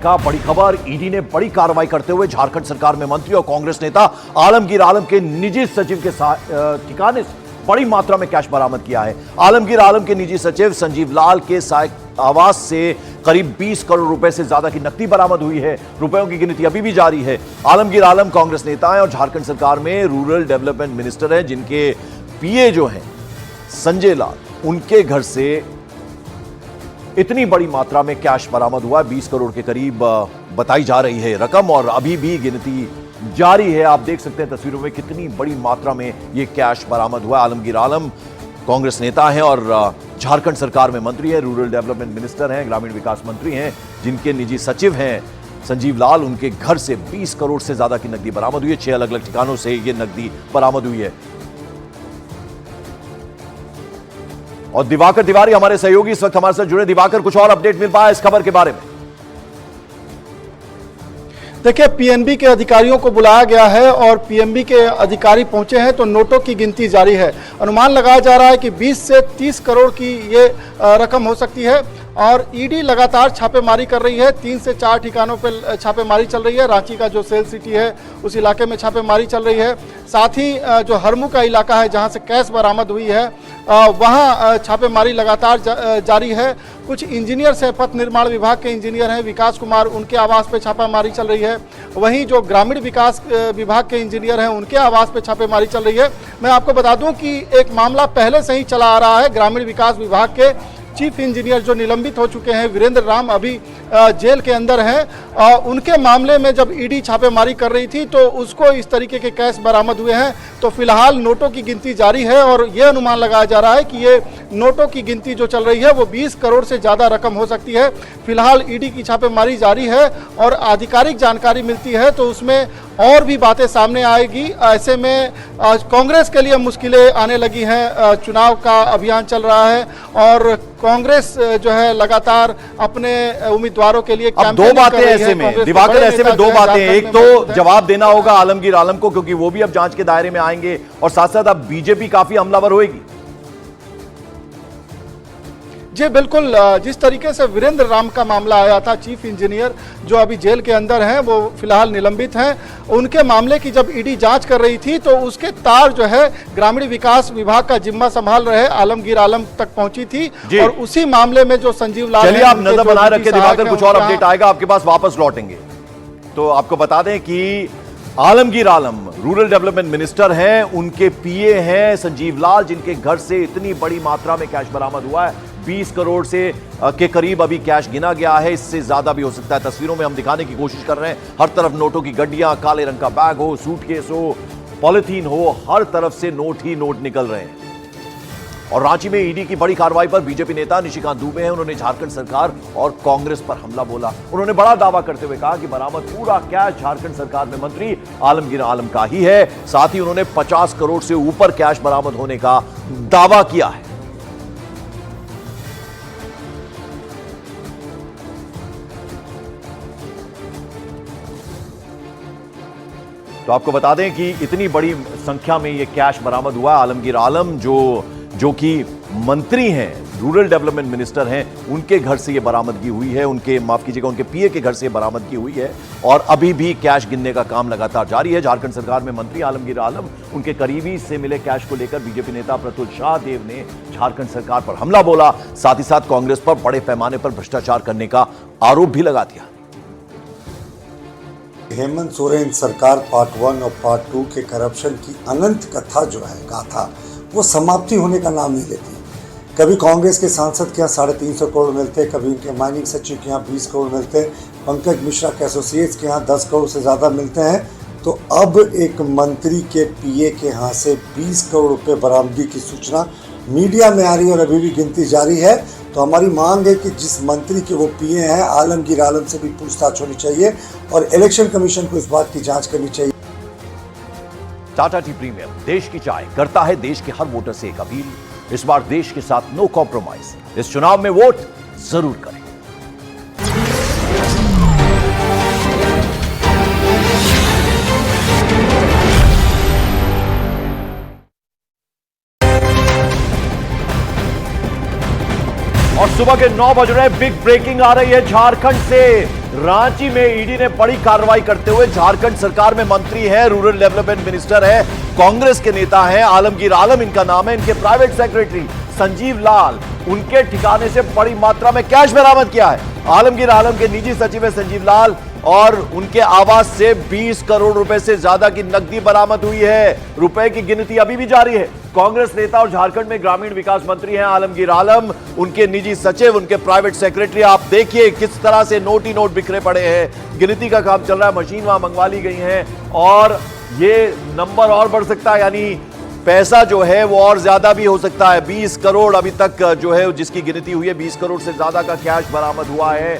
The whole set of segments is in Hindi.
का बड़ी खबर, ईडी ने बड़ी कार्रवाई करते हुए झारखंड सरकार में मंत्री और कांग्रेस नेता आलमगीर आलम के निजी सचिव के ठिकाने से बड़ी मात्रा में कैश बरामद किया है। आलमगीर आलम के निजी सचिव संजीव लाल के आवास से करीब 20 करोड़ रुपए से ज्यादा की नकदी बरामद हुई है। रुपयों की गिनती अभी भी जारी है। आलमगीर आलम कांग्रेस नेता हैं और झारखंड सरकार में रूरल डेवलपमेंट मिनिस्टर हैं, जिनके पीए जो हैं संजय लाल, उनके घर से इतनी बड़ी मात्रा में कैश बरामद हुआ, 20 करोड़ के करीब बताई जा रही है रकम, और अभी भी गिनती जारी है। आप देख सकते हैं तस्वीरों में कितनी बड़ी मात्रा में यह कैश बरामद हुआ। आलमगीर आलम कांग्रेस नेता हैं और झारखंड सरकार में मंत्री हैं, रूरल डेवलपमेंट मिनिस्टर हैं, ग्रामीण विकास मंत्री हैं, जिनके निजी सचिव हैं संजीव लाल। उनके घर से 20 करोड़ से ज्यादा की नकदी बरामद हुई है। 6 अलग अलग ठिकानों से यह नकदी बरामद हुई है। और दिवाकर तिवारी हमारे सहयोगी इस वक्त हमारे साथ जुड़े। दिवाकर, कुछ और अपडेट मिल पाया इस खबर के बारे में? देखिए, पीएनबी के अधिकारियों को बुलाया गया है और पीएनबी के अधिकारी पहुंचे हैं तो नोटों की गिनती जारी है। अनुमान लगाया जा रहा है कि 20 से 30 करोड़ की ये रकम हो सकती है और ईडी लगातार छापेमारी कर रही है। 3 से 4 ठिकानों पर छापेमारी चल रही है। रांची का जो सेल सिटी है उस इलाके में छापेमारी चल रही है। साथ ही जो हरमू का इलाका है जहां से कैश बरामद हुई है वहां छापेमारी लगातार जारी है। कुछ इंजीनियर्स हैं, पथ निर्माण विभाग के इंजीनियर हैं विकास कुमार, उनके आवास पे छापेमारी चल रही है। वहीं जो ग्रामीण विकास विभाग के इंजीनियर हैं उनके आवास पे छापेमारी चल रही है। मैं आपको बता दूं कि एक मामला पहले से ही चला आ रहा है। ग्रामीण विकास विभाग के चीफ इंजीनियर जो निलंबित हो चुके हैं वीरेंद्र राम, अभी जेल के अंदर हैं। उनके मामले में जब ईडी छापेमारी कर रही थी तो उसको इस तरीके के कैश बरामद हुए हैं। तो फिलहाल नोटों की गिनती जारी है और यह अनुमान लगाया जा रहा है कि ये नोटों की गिनती जो चल रही है वो 20 करोड़ से ज़्यादा रकम हो सकती है। फिलहाल ईडी की छापेमारी जारी है और आधिकारिक जानकारी मिलती है तो उसमें और भी बातें सामने आएगी। ऐसे में कांग्रेस के लिए मुश्किलें आने लगी हैं। चुनाव का अभियान चल रहा है और कांग्रेस जो है लगातार अपने उम्मीदवारों के लिए अब दो बातें ऐसे में, दिवाकर, ऐसे में दो बातें। एक तो जवाब देना होगा आलमगीर आलम को, क्योंकि वो भी अब जांच के दायरे में आएंगे, और साथ साथ अब बीजेपी काफी हमलावर होगी। जी बिल्कुल, जिस तरीके से वीरेंद्र राम का मामला आया था, चीफ इंजीनियर जो अभी जेल के अंदर हैं, वो फिलहाल निलंबित हैं। उनके मामले की जब ईडी जांच कर रही थी तो उसके तार जो है ग्रामीण विकास विभाग का जिम्मा संभाल रहे आलमगीर आलम तक पहुंची थी और उसी मामले में जो संजीव लाल, चलिए आप नजर बनाए रखें दिवाकर, कुछ और अपडेट आएगा आपके पास, वापस लौटेंगे। तो आपको बता दें कि Alamgir Alam rural development minister हैं, उनके पीए हैं संजीव लाल, जिनके घर से इतनी बड़ी मात्रा में कैश बरामद हुआ है। 20 करोड़ से के करीब अभी कैश गिना गया है, इससे ज्यादा भी हो सकता है। तस्वीरों में हम दिखाने की कोशिश कर रहे हैं। हर तरफ नोटों की गड्डियां, काले रंग का बैग हो, सूटकेस हो, पॉलिथीन हो, हर तरफ से नोट ही नोट निकल रहे हैं। और रांची में ईडी की बड़ी कार्रवाई पर बीजेपी नेता निशिकांत दुबे हैं। उन्होंने झारखंड सरकार और कांग्रेस पर हमला बोला। उन्होंने बड़ा दावा करते हुए कहा कि बरामद पूरा कैश झारखंड सरकार में मंत्री आलमगीर आलम का ही है। साथ ही उन्होंने 50 करोड़ से ऊपर कैश बरामद होने का दावा किया है। तो आपको बता दें कि इतनी बड़ी संख्या में यह कैश बरामद हुआ। आलमगीर आलम जो कि मंत्री हैं, रूरल डेवलपमेंट मिनिस्टर हैं, उनके घर से यह बरामदगी हुई है। उनके, माफ कीजिएगा, उनके पीए के घर से बरामदगी हुई है और अभी भी कैश गिनने का काम लगातार जारी है। झारखंड सरकार में मंत्री आलमगीर आलम, उनके करीबी से मिले कैश को लेकर बीजेपी नेता प्रतुल शाहदेव ने झारखंड सरकार पर हमला बोला। साथ ही साथ कांग्रेस पर बड़े पैमाने पर भ्रष्टाचार करने का आरोप भी लगा दिया। हेमंत सोरेन सरकार पार्ट 1 और पार्ट 2 के करप्शन की अनंत कथा जो है, गाथा, वो समाप्ति होने का नाम नहीं लेती। कभी कांग्रेस के सांसद के यहाँ 350 करोड़ मिलते, कभी उनके माइनिंग सचिव के यहाँ 20 करोड़ मिलते, पंकज मिश्रा के एसोसिएट्स के यहाँ 10 करोड़ से ज़्यादा मिलते हैं। तो अब एक मंत्री के पीए के यहाँ से 20 करोड़ रुपये बरामदगी की सूचना मीडिया में आ रही है और अभी भी गिनती जारी है। तो हमारी मांग है कि जिस मंत्री के वो पीए हैं, आलमगीर आलम से भी पूछताछ होनी चाहिए और इलेक्शन कमीशन को इस बात की जांच करनी चाहिए। टाटा टी प्रीमियम, देश की चाय, करता है देश के हर वोटर से एक अपील। इस बार देश के साथ नो कॉम्प्रोमाइज। इस चुनाव में वोट जरूर करें। और सुबह के 9 बज रहे, बिग ब्रेकिंग आ रही है झारखंड से। रांची में ईडी ने बड़ी कार्रवाई करते हुए झारखंड सरकार में मंत्री है, रूरल डेवलपमेंट मिनिस्टर है, कांग्रेस के नेता हैं, आलमगीर आलम इनका नाम है। इनके प्राइवेट सेक्रेटरी संजीव लाल, उनके ठिकाने से बड़ी मात्रा में कैश बरामद किया है। आलमगीर आलम के निजी सचिव है संजीव लाल और उनके आवास से 20 करोड़ रुपए से ज्यादा की नकदी बरामद हुई है। रुपए की गिनती अभी भी जारी है। कांग्रेस नेता और झारखंड में ग्रामीण विकास मंत्री हैं आलमगीर आलम, उनके निजी सचिव, उनके प्राइवेट सेक्रेटरी। आप देखिए किस तरह से नोट ही नोट बिखरे पड़े हैं। गिनती का काम चल रहा है, मशीन वहां मंगवा ली गई है और ये नंबर और बढ़ सकता है, यानी पैसा जो है वो और ज्यादा भी हो सकता है। 20 करोड़ अभी तक जो है जिसकी गिनती हुई है, 20 करोड़ से ज्यादा का कैश बरामद हुआ है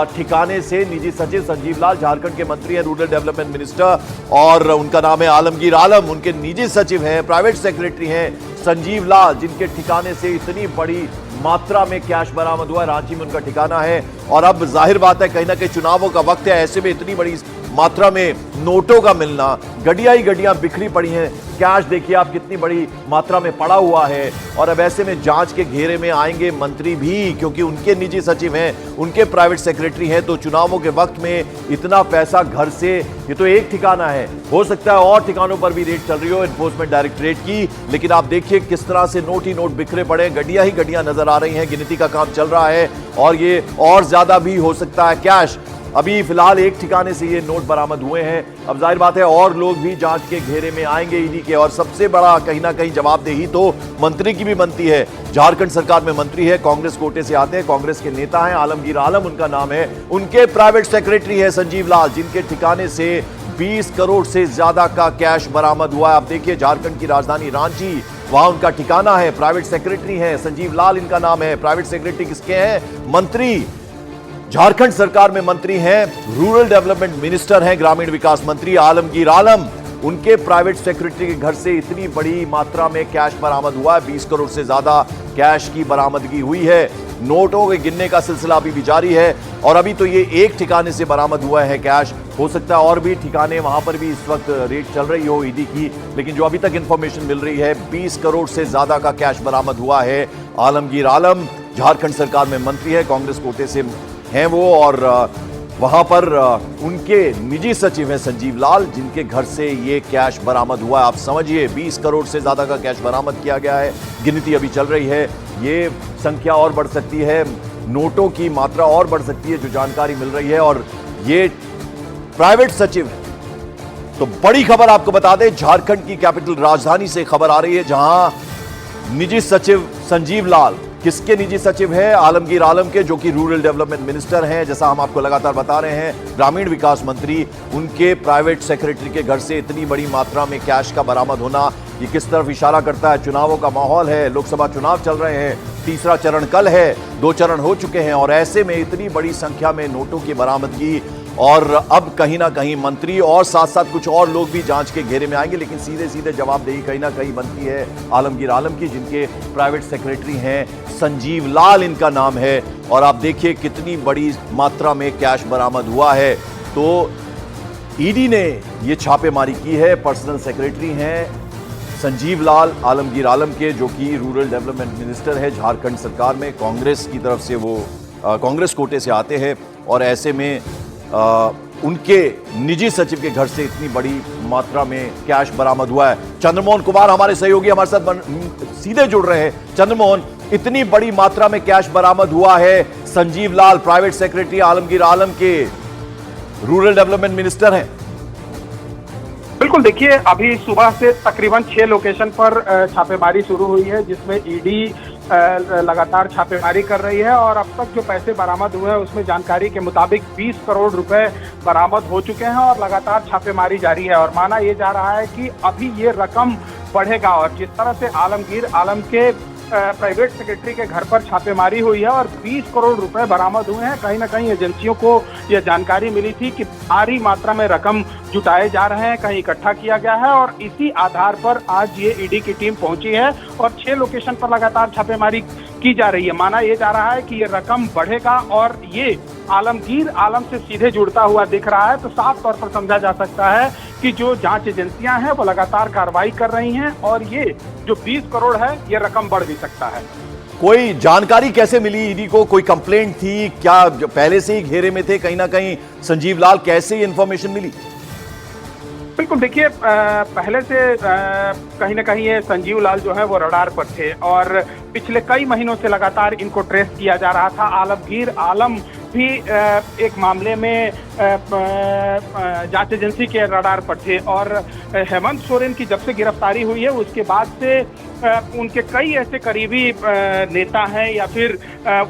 ठिकाने से। निजी सचिव संजीव लाल झारखंड के मंत्री हैं, रूरल डेवलपमेंट मिनिस्टर, और उनका नाम है आलमगीर आलम। उनके निजी सचिव हैं, प्राइवेट सेक्रेटरी हैं संजीव लाल, जिनके ठिकाने से इतनी बड़ी मात्रा में कैश बरामद हुआ है। रांची में उनका ठिकाना है और अब जाहिर बात है कहीं ना कहीं चुनावों का वक्त है, ऐसे में इतनी बड़ी मात्रा में नोटों का मिलना, गड्डियां ही गड्डियां बिखरी पड़ी हैं। कैश देखिए आप कितनी बड़ी मात्रा में पड़ा हुआ है और अब ऐसे में जांच के घेरे में आएंगे मंत्री भी, क्योंकि उनके निजी सचिव हैं, उनके प्राइवेट सेक्रेटरी हैं। तो चुनावों के वक्त में इतना पैसा घर से, ये तो एक ठिकाना है, हो सकता है और ठिकानों पर भी रेड चल रही हो एनफोर्समेंट डायरेक्टरेट की, लेकिन आप देखिए किस तरह से नोट ही नोट बिखरे पड़े, गड्डियां ही गड्डियां नजर आ रही हैं। गिनती का काम चल रहा है और ये और ज्यादा भी हो सकता है कैश। अभी फिलहाल एक ठिकाने से ये नोट बरामद हुए हैं। अब जाहिर बात है और लोग भी जांच के घेरे में आएंगे ईडी के, और सबसे बड़ा कहीं ना कहीं जवाबदेही तो मंत्री की भी बनती है। झारखंड सरकार में मंत्री है, कांग्रेस कोटे से आते हैं, कांग्रेस के नेता हैं, आलमगीर आलम उनका नाम है। उनके प्राइवेट सेक्रेटरी है संजीव लाल, जिनके ठिकाने से 20 करोड़ से ज्यादा का कैश बरामद हुआ है। आप देखिए झारखंड की राजधानी रांची, वहां उनका ठिकाना है, प्राइवेट सेक्रेटरी है संजीव लाल इनका नाम है। प्राइवेट सेक्रेटरी किसके हैं? मंत्री, झारखंड सरकार में मंत्री हैं, रूरल डेवलपमेंट मिनिस्टर हैं, ग्रामीण विकास मंत्री आलमगीर आलम। उनके प्राइवेट सेक्रेटरी के घर से इतनी बड़ी मात्रा में कैश बरामद हुआ है, 20 करोड़ से ज्यादा कैश की बरामदगी हुई है। नोटों के गिनने का सिलसिला अभी भी जारी है और अभी तो ये एक ठिकाने से बरामद हुआ है कैश, हो सकता है और भी ठिकाने वहां पर भी इस वक्त रेड चल रही हो ईडी की, लेकिन जो अभी तक इंफॉर्मेशन मिल रही है 20 करोड़ से ज्यादा का कैश बरामद हुआ है। आलमगीर आलम झारखंड सरकार में मंत्री है, कांग्रेस कोटे से हैं वो, और वहां पर उनके निजी सचिव हैं संजीव लाल, जिनके घर से ये कैश बरामद हुआ है। आप समझिए 20 करोड़ से ज्यादा का कैश बरामद किया गया है। गिनती अभी चल रही है, ये संख्या और बढ़ सकती है, नोटों की मात्रा और बढ़ सकती है, जो जानकारी मिल रही है। और ये प्राइवेट सचिव, तो बड़ी खबर आपको बता दें, झारखंड की कैपिटल राजधानी से खबर आ रही है, जहां निजी सचिव संजीव लाल, किसके निजी सचिव है? आलमगीर आलम के, जो कि रूरल डेवलपमेंट मिनिस्टर हैं, जैसा हम आपको लगातार बता रहे हैं, ग्रामीण विकास मंत्री। उनके प्राइवेट सेक्रेटरी के घर से इतनी बड़ी मात्रा में कैश का बरामद होना, ये किस तरफ इशारा करता है? चुनावों का माहौल है, लोकसभा चुनाव चल रहे हैं, तीसरा चरण कल है, 2 चरण हो चुके हैं और ऐसे में इतनी बड़ी संख्या में नोटों की बरामदगी, और अब कहीं ना कहीं मंत्री और साथ साथ कुछ और लोग भी जांच के घेरे में आएंगे, लेकिन सीधे सीधे जवाबदेही कहीं ना कहीं बनती है आलमगीर आलम की, जिनके प्राइवेट सेक्रेटरी हैं संजीव लाल इनका नाम है। और आप देखिए कितनी बड़ी मात्रा में कैश बरामद हुआ है। तो ईडी ने ये छापेमारी की है। पर्सनल सेक्रेटरी हैं संजीव लाल आलमगीर आलम के, जो कि रूरल डेवलपमेंट मिनिस्टर है झारखंड सरकार में, कांग्रेस की तरफ से वो कांग्रेस कोटे से आते हैं, और ऐसे में उनके निजी सचिव के घर से इतनी बड़ी मात्रा में कैश बरामद हुआ है। चंद्रमोहन कुमार हमारे सहयोगी हमारे साथ सीधे जुड़ रहे हैं। चंद्रमोहन, इतनी बड़ी मात्रा में कैश बरामद हुआ है, संजीव लाल प्राइवेट सेक्रेटरी आलमगीर आलम के, रूरल डेवलपमेंट मिनिस्टर हैं। बिल्कुल, देखिए अभी सुबह से तकरीबन 6 लोकेशन पर छापेमारी शुरू हुई है, जिसमें ईडी लगातार छापेमारी कर रही है और अब तक जो पैसे बरामद हुए हैं उसमें जानकारी के मुताबिक 20 करोड़ रुपए बरामद हो चुके हैं और लगातार छापेमारी जारी है। और माना ये जा रहा है कि अभी ये रकम बढ़ेगा, और जिस तरह से आलमगीर आलम के प्राइवेट सेक्रेटरी के घर पर छापेमारी हुई है और 20 करोड़ रुपए बरामद हुए हैं, कहीं ना कहीं एजेंसियों को यह जानकारी मिली थी कि भारी मात्रा में रकम जुटाए जा रहे हैं, कहीं इकट्ठा किया गया है, और इसी आधार पर आज ये ईडी की टीम पहुंची है और 6 लोकेशन पर लगातार छापेमारी की जा रही है। माना यह जा रहा है कि ये रकम बढ़ेगा और ये आलमगीर आलम से सीधे जुड़ता हुआ दिख रहा है। तो साफ तौर पर समझा जा सकता है कि जो जांच एजेंसियां हैं वो लगातार कार्रवाई कर रही हैं और ये जो 20 करोड़ है ये रकम बढ़ भी सकता है। कोई जानकारी कैसे मिली ईडी को? कोई कंप्लेंट थी क्या? पहले से ही घेरे में थे कहीं ना कहीं संजीव लाल? कैसे ये इंफॉर्मेशन मिली? बिल्कुल देखिए, पहले से कहीं ना कहीं ये संजीव लाल जो है वो रडार पर थे और पिछले कई महीनों से लगातार इनको ट्रेस किया जा रहा था। आलमगीर आलम भी एक मामले में जांच एजेंसी के रडार पर थे और हेमंत सोरेन की जब से गिरफ्तारी हुई है उसके बाद से उनके कई ऐसे करीबी नेता हैं या फिर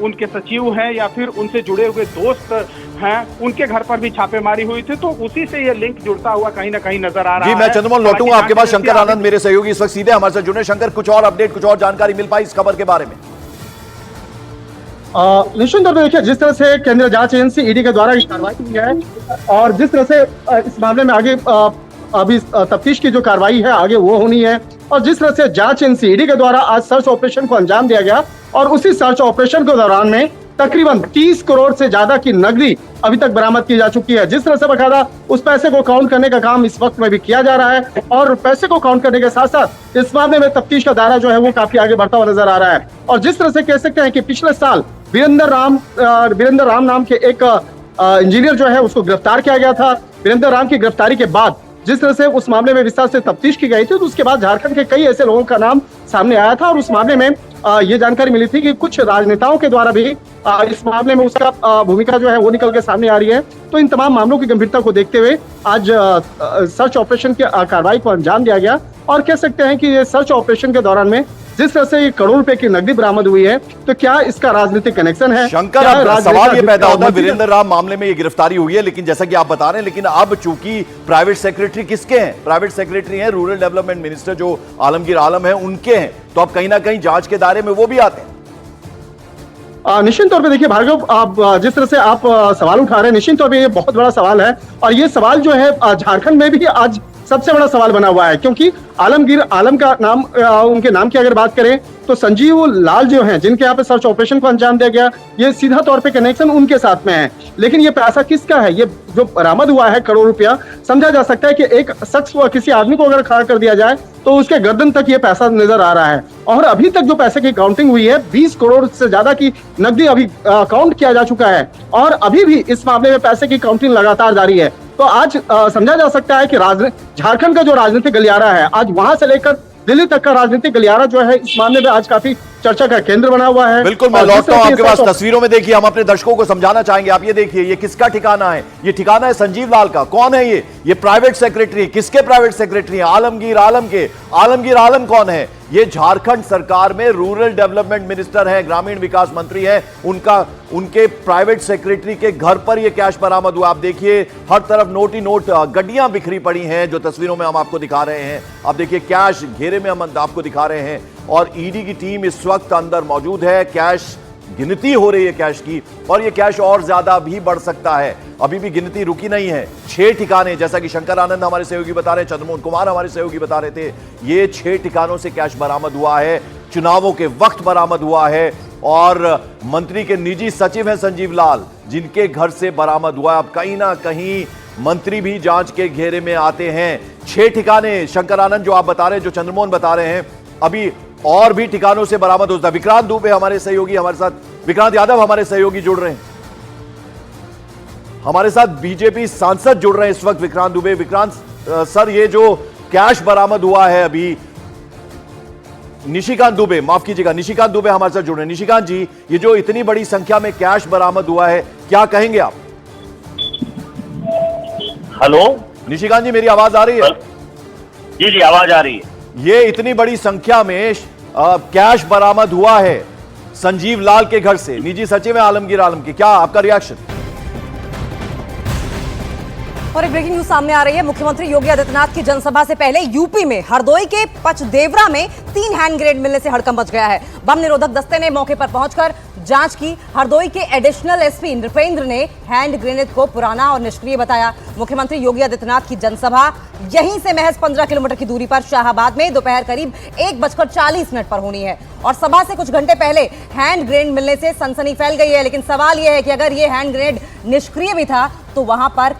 उनके सचिव हैं या फिर उनसे जुड़े हुए दोस्त हैं, उनके घर पर भी छापेमारी हुई थी। तो उसी से ये लिंक जुड़ता हुआ कहीं ना कहीं नजर आ रहा है। जी, मैं चंद्रमोहन लौटूंगा आपके पास। शंकर आनंद मेरे सहयोगी इस वक्त सीधे हमारे साथ जुड़े। शंकर, कुछ और अपडेट, कुछ और जानकारी मिल पाई इस खबर के बारे में? निश्चित तौर पर देखिए, जिस तरह से केंद्रीय जांच एजेंसी ईडी के द्वारा कार्रवाई की है और जिस तरह से इस मामले में आगे अभी तफ्तीश की जो कार्रवाई है आगे वो होनी है और जिस तरह से जांच एजेंसी ईडी के द्वारा आज सर्च ऑपरेशन को अंजाम दिया गया और उसी सर्च ऑपरेशन के दौरान में तकरीबन 30 करोड़ से ज्यादा की नकदी अभी तक बरामद की जा चुकी है। जिस तरह से बकायदा उस पैसे को काउंट करने का काम इस वक्त में भी किया जा रहा है और पैसे को काउंट करने के साथ साथ इस मामले में तफ्तीश का दायरा जो है वो काफी आगे बढ़ता हुआ नजर आ रहा है। और जिस तरह से कह सकते हैं कि पिछले साल वीरेंद्र राम नाम के एक इंजीनियर जो है उसको गिरफ्तार किया गया था। वीरेंद्र राम की गिरफ्तारी के बाद जिस तरह से उस मामले में विस्तार से तफ्तीश की गई थी तो उसके बाद झारखंड के कई ऐसे लोगों का नाम सामने आया था और उस मामले में ये जानकारी मिली थी कि कुछ राजनेताओं के द्वारा भी इस मामले में उसका भूमिका जो है वो निकल के सामने आ रही है। तो इन तमाम मामलों की गंभीरता को देखते हुए आज सर्च ऑपरेशन की कार्रवाई को अंजाम दिया गया और कह सकते हैं कि ये सर्च ऑपरेशन के दौरान में जिस तरह से करोड़ रुपए की नकदी बरामद हुई है तो क्या इसका राजनीतिक कनेक्शन है? शंकर, अब सवाल ये पैदा होता है, वीरेंद्र राम मामले में ये गिरफ्तारी हुई है लेकिन जैसा कि आप बता रहे हैं, लेकिन अब चूंकि प्राइवेट सेक्रेटरी किसके हैं? प्राइवेट सेक्रेटरी हैं रूरल डेवलपमेंट मिनिस्टर जो आलमगीर आलम है उनके हैं, तो अब कहीं ना कहीं जांच के दायरे में वो भी आते हैं। निश्चित तौर पे देखिए भार्गव, आप जिस तरह से आप सवाल उठा रहे हैं निश्चित तौर पे ये बहुत बड़ा सवाल है और ये सवाल जो है झारखंड में भी आज सबसे बड़ा सवाल बना हुआ है क्योंकि आलमगीर आलम का नाम, उनके नाम की अगर बात करें तो संजीव लाल जो हैं जिनके यहाँ पे सर्च ऑपरेशन को अंजाम दिया गया, ये सीधा तौर पे कनेक्शन उनके साथ में है। लेकिन ये पैसा किसका है? ये जो बरामद हुआ है करोड़ रुपया, समझा जा सकता है कि एक शख्स व किसी आदमी को अगर खड़ा कर दिया जाए तो उसके गर्दन तक ये पैसा नजर आ रहा है और अभी तक जो पैसे की काउंटिंग हुई है 20 करोड़ से ज्यादा की नकदी अभी काउंट किया जा चुका है और अभी भी इस मामले में पैसे की काउंटिंग लगातार जारी है। तो आज समझा जा सकता है कि झारखंड का जो राजनीतिक गलियारा है आज वहां से लेकर दिल्ली तक का राजनीतिक गलियारा जो है इस मामले में आज काफी चर्चा का केंद्र बना हुआ है। बिल्कुल, मैं लौटता हूं आपके पास। तस्वीरों में देखिए, हम अपने दर्शकों को समझाना चाहेंगे। आप ये देखिए, ये किसका ठिकाना है? ये ठिकाना है संजीव लाल का। कौन है ये प्राइवेट सेक्रेटरी। किसके प्राइवेट सेक्रेटरी है? आलमगीर आलम के। आलमगीर आलम कौन है? ये झारखंड सरकार में रूरल डेवलपमेंट मिनिस्टर है, ग्रामीण विकास मंत्री है। उनके प्राइवेट सेक्रेटरी के घर पर यह कैश बरामद हुआ। आप देखिए, हर तरफ नोट ही नोट, गड्डियां बिखरी पड़ी हैं जो तस्वीरों में हम आपको दिखा रहे हैं। आप देखिए, कैश घेरे में हम आपको दिखा रहे हैं और ईडी की टीम इस वक्त अंदर मौजूद है। कैश गिनती हो रही है कैश की और ये कैश और ज्यादा भी बढ़ सकता है। अभी भी गिनती रुकी नहीं है। 6 ठिकाने, जैसा कि शंकर आनंद हमारे सहयोगी बता रहे हैं, चंद्रमोहन कुमार हमारे सहयोगी बता रहे थे, ये 6 ठिकानों से कैश बरामद हुआ है। चुनावों के वक्त बरामद हुआ है और मंत्री के निजी सचिव हैं संजीव लाल, जिनके घर से बरामद हुआ। अब कहीं ना कहीं मंत्री भी जांच के घेरे में आते हैं। 6 ठिकाने शंकर आनंद जो आप बता रहे हैं, जो चंद्रमोहन बता रहे हैं, अभी और भी ठिकानों से बरामद होता है। विक्रांत दुबे हमारे सहयोगी हमारे साथ, विक्रांत यादव हमारे सहयोगी जुड़ रहे हैं हमारे साथ, बीजेपी सांसद जुड़ रहे हैं इस वक्त विक्रांत दुबे। विक्रांत सर, ये जो कैश बरामद हुआ है अभी, निशिकांत दुबे, माफ कीजिएगा, निशिकांत दुबे हमारे साथ जुड़ रहे हैं। निशिकांत जी, ये जो इतनी बड़ी संख्या में कैश बरामद हुआ है, क्या कहेंगे आप? हेलो निशिकांत जी, मेरी आवाज आ रही है? जी जी, आवाज आ रही है। ये इतनी बड़ी संख्या में कैश बरामद हुआ है संजीव लाल के घर से, निजी सचिव है आलमगीर आलम के, क्या आपका रिएक्शन? और एक ब्रेकिंग न्यूज सामने आ रही है। मुख्यमंत्री योगी आदित्यनाथ की जनसभा से पहले यूपी में हरदोई के पचदेवरा में 3 हैंड ग्रेनेड मिलने से हड़कंप मच गया है। बम निरोधक दस्ते ने मौके पर पहुंचकर जांच की। हरदोई के एडिशनल एसपी नृपेंद्र ने हैंड ग्रेनेड को पुराना और निष्क्रिय बताया। मुख्यमंत्री योगी आदित्यनाथ की जनसभा यहीं से महज 15 किलोमीटर की दूरी पर शाहाबाद में दोपहर करीब 1:40 पर होनी है और सभा से कुछ घंटे पहले हैंड ग्रेनेड मिलने से सनसनी फैल गई है। लेकिन सवाल यह है कि अगर ये हैंड ग्रेनेड निष्क्रिय भी था तो वहां पर